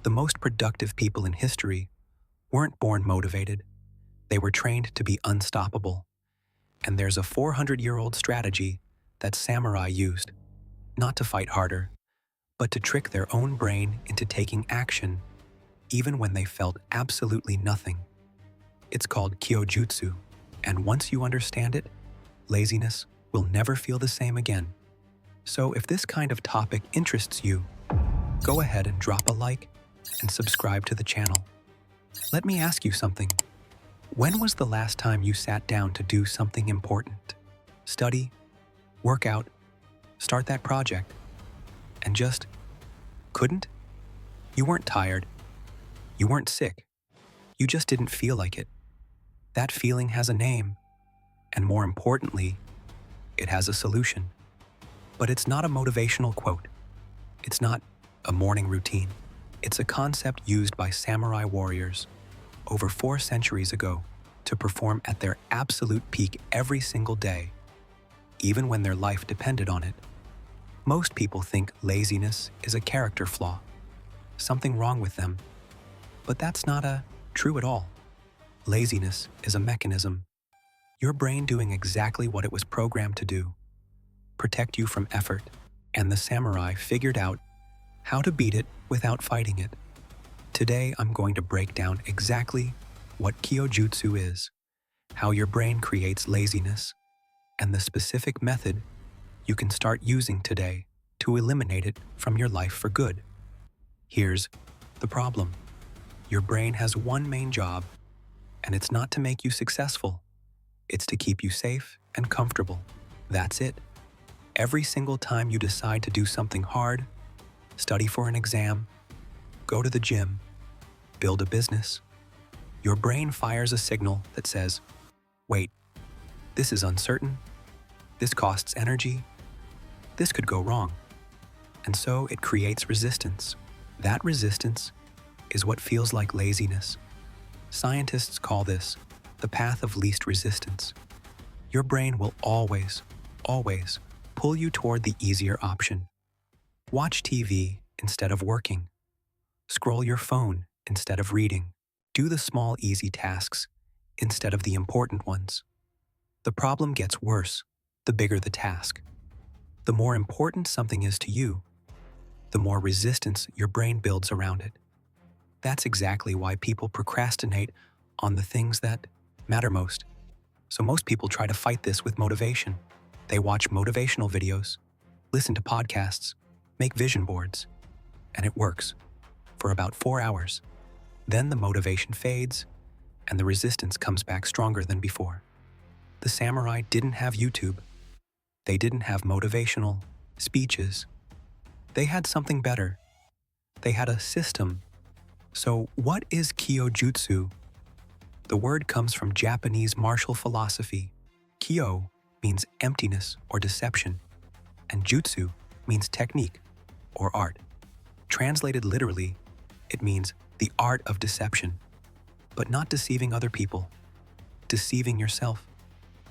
The most productive people in history weren't born motivated. They were trained to be unstoppable. And there's a 400-year-old strategy that samurai used, not to fight harder, but to trick their own brain into taking action even when they felt absolutely nothing. It's called Kyojutsu, and once you understand it, laziness will never feel the same again. So if this kind of topic interests you, go ahead and drop a like and subscribe to the channel. Let me ask you something. When was the last time you sat down to do something important? Study, work out, start that project, and just couldn't? You weren't tired. You weren't sick. You just didn't feel like it. That feeling has a name, and more importantly, it has a solution. But it's not a motivational quote. It's not a morning routine. It's a concept used by samurai warriors over 4 centuries ago to perform at their absolute peak every single day, even when their life depended on it. Most people think laziness is a character flaw, something wrong with them. But that's not true at all. Laziness is a mechanism. Your brain doing exactly what it was programmed to do, protect you from effort, and the samurai figured out how to beat it without fighting it. Today, I'm going to break down exactly what Kyojutsu is, how your brain creates laziness, and the specific method you can start using today to eliminate it from your life for good. Here's the problem. Your brain has one main job, and it's not to make you successful. It's to keep you safe and comfortable. That's it. Every single time you decide to do something hard, study for an exam, go to the gym, build a business, your brain fires a signal that says, wait, this is uncertain, this costs energy, this could go wrong. And so it creates resistance. That resistance is what feels like laziness. Scientists call this the path of least resistance. Your brain will always pull you toward the easier option. Watch TV instead of working. Scroll your phone instead of reading. Do the small, easy tasks instead of the important ones. The problem gets worse the bigger the task. The more important something is to you, the more resistance your brain builds around it. That's exactly why people procrastinate on the things that matter most. So most people try to fight this with motivation. They watch motivational videos, listen to podcasts, make vision boards, and it works for about 4 hours. Then the motivation fades, and the resistance comes back stronger than before. The samurai didn't have YouTube. They didn't have motivational speeches. They had something better. They had a system. So what is Kyojutsu? The word comes from Japanese martial philosophy. Kyo means emptiness or deception, and jutsu means technique or art. Translated literally, it means the art of deception, but not deceiving other people, deceiving yourself.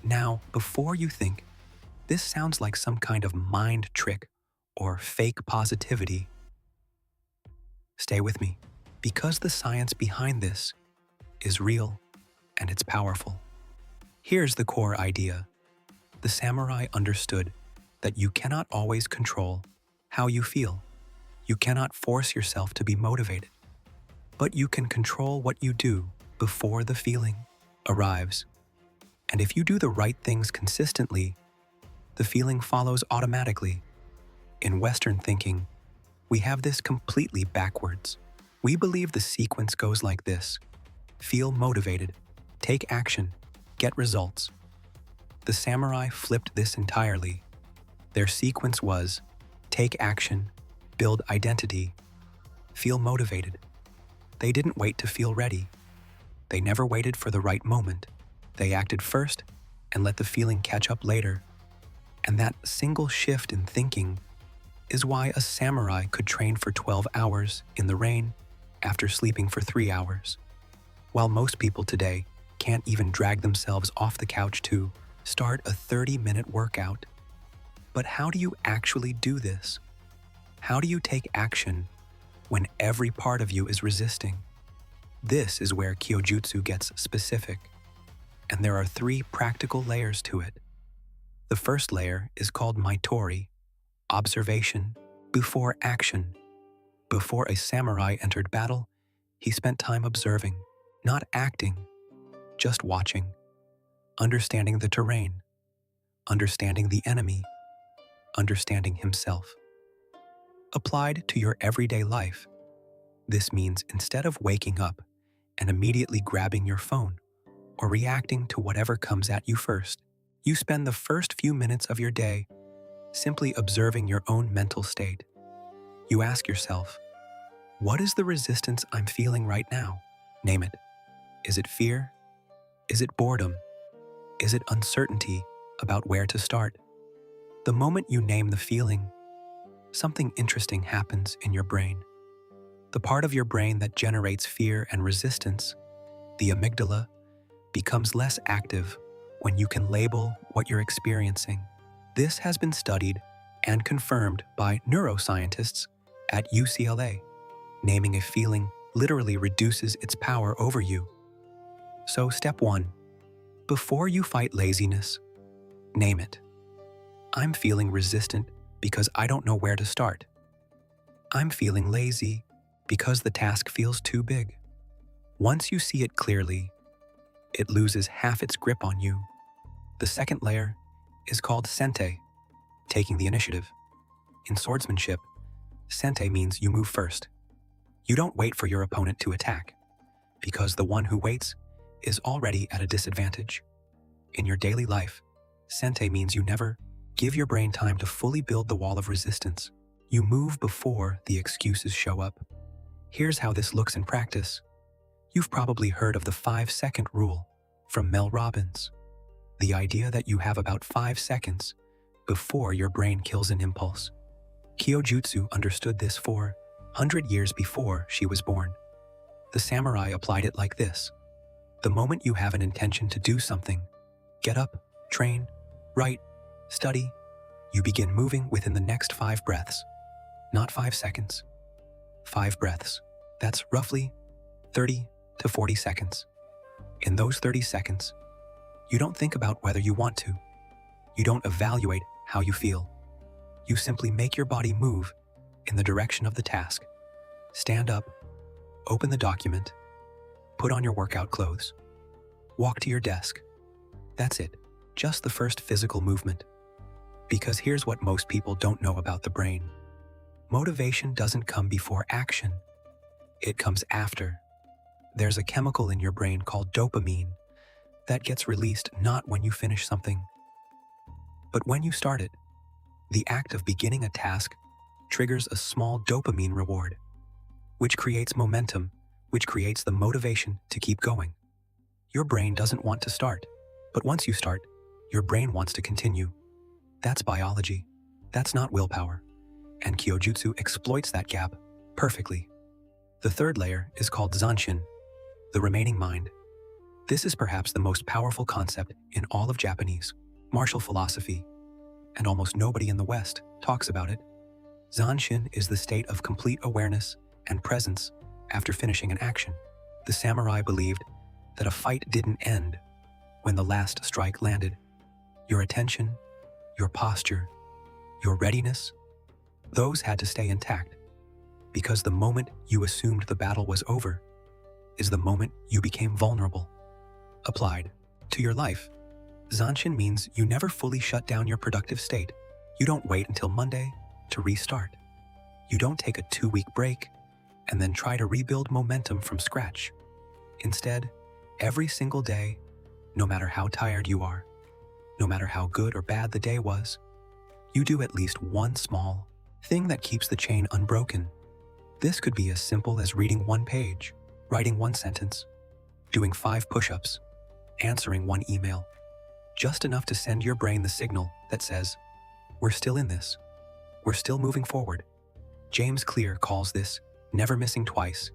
Now, before you think, this sounds like some kind of mind trick or fake positivity, stay with me, because the science behind this is real and it's powerful. Here's the core idea. The samurai understood that you cannot always control how you feel. You cannot force yourself to be motivated, but you can control what you do before the feeling arrives. And if you do the right things consistently, the feeling follows automatically. In Western thinking, we have this completely backwards. We believe the sequence goes like this: feel motivated, take action, get results. The samurai flipped this entirely. Their sequence was take action, build identity, feel motivated. They didn't wait to feel ready. They never waited for the right moment. They acted first and let the feeling catch up later. And that single shift in thinking is why a samurai could train for 12 hours in the rain after sleeping for 3 hours, while most people today can't even drag themselves off the couch to start a 30-minute workout. But how do you actually do this? How do you take action when every part of you is resisting. This is where Kyojutsu gets specific, and there are 3 practical layers to it. The first layer is called Mitori, observation before action. Before a samurai entered battle, he spent time observing, not acting, just watching, understanding the terrain, understanding the enemy, understanding himself. Applied to your everyday life, this means instead of waking up and immediately grabbing your phone or reacting to whatever comes at you first, you spend the first few minutes of your day simply observing your own mental state. You ask yourself, what is the resistance I'm feeling right now? Name it. Is it fear? Is it boredom? Is it uncertainty about where to start? The moment you name the feeling, something interesting happens in your brain. The part of your brain that generates fear and resistance, the amygdala, becomes less active when you can label what you're experiencing. This has been studied and confirmed by neuroscientists at UCLA. Naming a feeling literally reduces its power over you. So step 1. Before you fight laziness, name it. I'm feeling resistant because I don't know where to start. I'm feeling lazy because the task feels too big. Once you see it clearly, it loses half its grip on you. The second layer is called Sente, taking the initiative. In swordsmanship, Sente means you move first. You don't wait for your opponent to attack, because the one who waits is already at a disadvantage. In your daily life, Sente means you never give your brain time to fully build the wall of resistance. You move before the excuses show up. Here's how this looks in practice. You've probably heard of the 5-second rule from Mel Robbins. The idea that you have about 5 seconds before your brain kills an impulse. Kyojutsu understood this 400 years before she was born. The samurai applied it like this. The moment you have an intention to do something, get up, train, write, study, you begin moving within the next 5 breaths. Not 5 seconds. 5 breaths. That's roughly 30 to 40 seconds. In those 30 seconds, you don't think about whether you want to. You don't evaluate how you feel. You simply make your body move in the direction of the task. Stand up, open the document, put on your workout clothes, walk to your desk. That's it, just the first physical movement. Because here's what most people don't know about the brain. Motivation doesn't come before action. It comes after. There's a chemical in your brain called dopamine that gets released not when you finish something, but when you start it. The act of beginning a task triggers a small dopamine reward, which creates momentum, which creates the motivation to keep going. Your brain doesn't want to start, but once you start, your brain wants to continue. That's biology. That's not willpower. And Kyojutsu exploits that gap perfectly. The third layer is called Zanshin, the remaining mind. This is perhaps the most powerful concept in all of Japanese martial philosophy, and almost nobody in the West talks about it. Zanshin is the state of complete awareness and presence after finishing an action. The samurai believed that a fight didn't end when the last strike landed. Your attention, your posture, your readiness, those had to stay intact, because the moment you assumed the battle was over is the moment you became vulnerable. Applied to your life, Zanshin means you never fully shut down your productive state. You don't wait until Monday to restart. You don't take a 2-week break and then try to rebuild momentum from scratch. Instead, every single day, no matter how tired you are, no matter how good or bad the day was, you do at least one small thing that keeps the chain unbroken. This could be as simple as reading 1 page, writing 1 sentence, doing 5 push-ups, answering 1 email, just enough to send your brain the signal that says, we're still in this. We're still moving forward. James Clear calls this never missing twice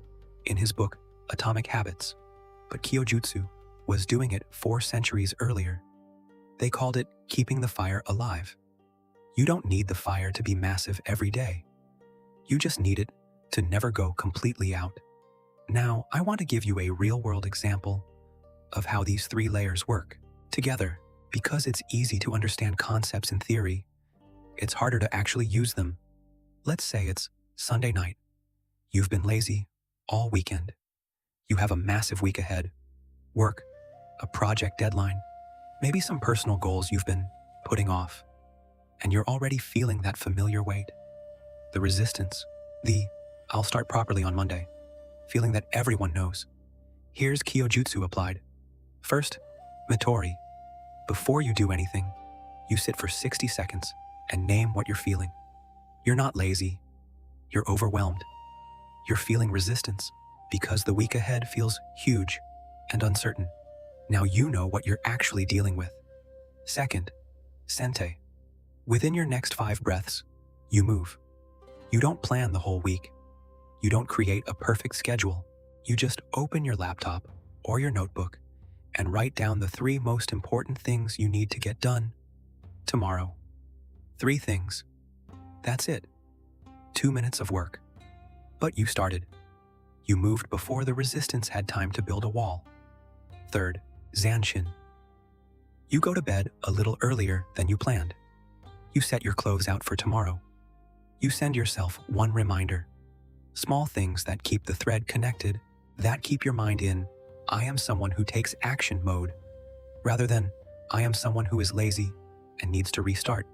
in his book, Atomic Habits. But Kyojutsu was doing it 4 centuries earlier. They called it keeping the fire alive. You don't need the fire to be massive every day. You just need it to never go completely out. Now, I want to give you a real-world example of how these three layers work together. Because it's easy to understand concepts in theory, it's harder to actually use them. Let's say it's Sunday night. You've been lazy all weekend. You have a massive week ahead. Work, a project deadline, maybe some personal goals you've been putting off. And you're already feeling that familiar weight. The resistance, I'll start properly on Monday, feeling that everyone knows. Here's Kyojutsu applied. First, Mitori. Before you do anything, you sit for 60 seconds and name what you're feeling. You're not lazy. You're overwhelmed. You're feeling resistance because the week ahead feels huge and uncertain. Now you know what you're actually dealing with. Second, Sente. Within your next 5 breaths, you move. You don't plan the whole week. You don't create a perfect schedule. You just open your laptop or your notebook and write down the 3 most important things you need to get done tomorrow. 3 things. That's it. 2 minutes of work. But you started. You moved before the resistance had time to build a wall. Third, Zanshin. You go to bed a little earlier than you planned. You set your clothes out for tomorrow. You send yourself 1 reminder. Small things that keep the thread connected, that keep your mind in, I am someone who takes action mode, rather than, I am someone who is lazy and needs to restart.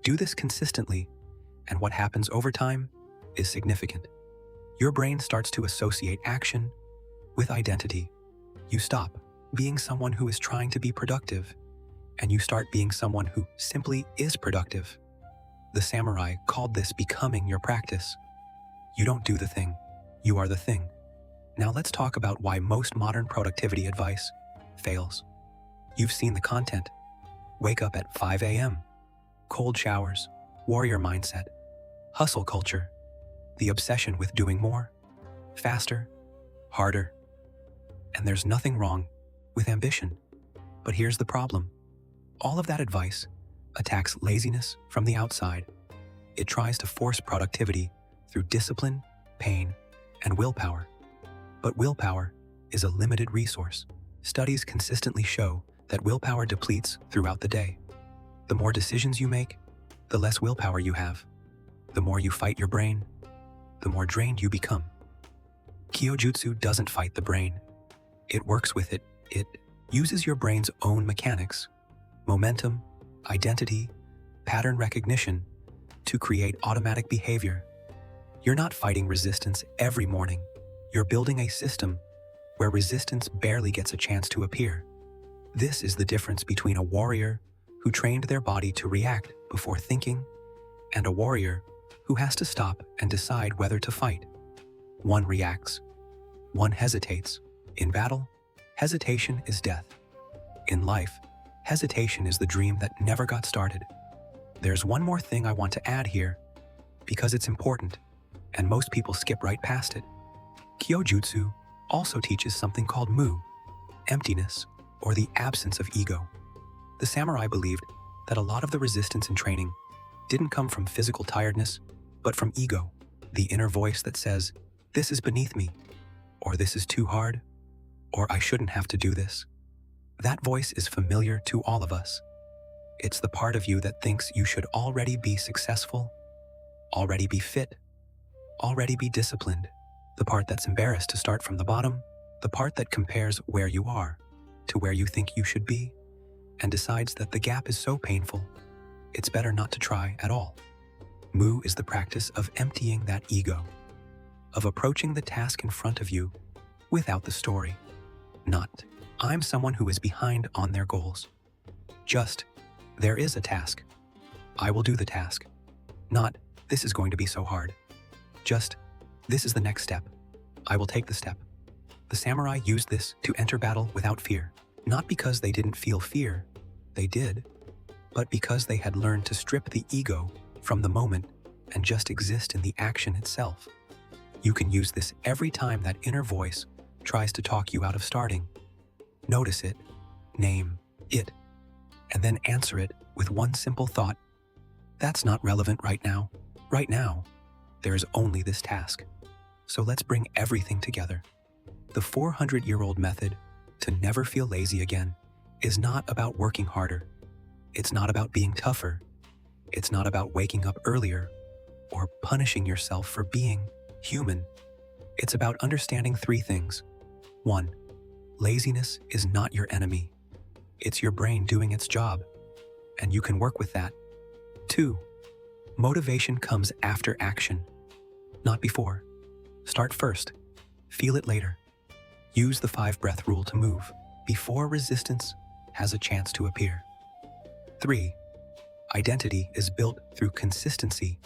Do this consistently, and what happens over time is significant. Your brain starts to associate action with identity. You stop being someone who is trying to be productive, and you start being someone who simply is productive. The samurai called this becoming your practice. You don't do the thing, you are the thing. Now let's talk about why most modern productivity advice fails. You've seen the content. Wake up at 5 a.m., cold showers, warrior mindset, hustle culture, the obsession with doing more, faster, harder. And there's nothing wrong with ambition. But here's the problem. All of that advice attacks laziness from the outside. It tries to force productivity through discipline, pain, and willpower. But willpower is a limited resource. Studies consistently show that willpower depletes throughout the day. The more decisions you make, the less willpower you have. The more you fight your brain, the more drained you become. Kyojutsu doesn't fight the brain. It works with it. It uses your brain's own mechanics, momentum, identity, pattern recognition, to create automatic behavior. You're not fighting resistance every morning. You're building a system where resistance barely gets a chance to appear. This is the difference between a warrior who trained their body to react before thinking and a warrior who has to stop and decide whether to fight. One reacts. One hesitates. In battle, hesitation is death. In life, hesitation is the dream that never got started. There's one more thing I want to add here, because it's important, and most people skip right past it. Kyojutsu also teaches something called mu, emptiness, or the absence of ego. The samurai believed that a lot of the resistance in training didn't come from physical tiredness, but from ego, the inner voice that says, this is beneath me, or this is too hard, or I shouldn't have to do this. That voice is familiar to all of us. It's the part of you that thinks you should already be successful, already be fit, already be disciplined. The part that's embarrassed to start from the bottom, the part that compares where you are to where you think you should be, and decides that the gap is so painful, it's better not to try at all. Mu is the practice of emptying that ego, of approaching the task in front of you without the story. Not, I'm someone who is behind on their goals. Just, there is a task. I will do the task. Not, this is going to be so hard. Just, this is the next step. I will take the step. The samurai used this to enter battle without fear, not because they didn't feel fear, they did, but because they had learned to strip the ego from the moment and just exist in the action itself. You can use this every time that inner voice tries to talk you out of starting. Notice it, name it, and then answer it with one simple thought. That's not relevant right now. Right now, there is only this task. So let's bring everything together. The 400-year-old method to never feel lazy again is not about working harder. It's not about being tougher. It's not about waking up earlier or punishing yourself for being human. It's about understanding 3 things. 1. Laziness is not your enemy. It's your brain doing its job, and you can work with that. 2. Motivation comes after action, not before. Start first. Feel it later. Use the 5-breath rule to move before resistance has a chance to appear. 3. Identity is built through consistency,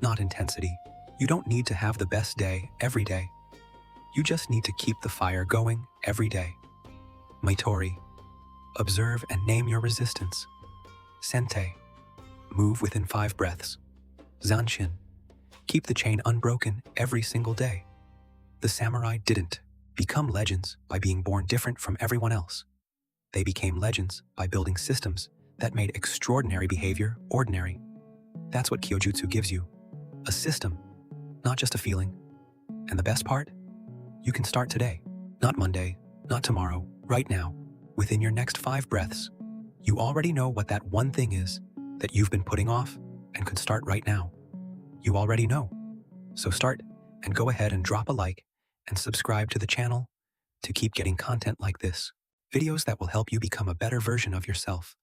not intensity. You don't need to have the best day every day. You just need to keep the fire going every day. Mitori, observe and name your resistance. Sente, move within 5 breaths. Zanshin, keep the chain unbroken every single day. The samurai didn't become legends by being born different from everyone else. They became legends by building systems that made extraordinary behavior ordinary. That's what Kyojutsu gives you. A system, not just a feeling. And the best part? You can start today. Not Monday, not tomorrow, right now, within your next 5 breaths. You already know what that one thing is that you've been putting off and could start right now. You already know. So start and go ahead and drop a like and subscribe to the channel to keep getting content like this. Videos that will help you become a better version of yourself.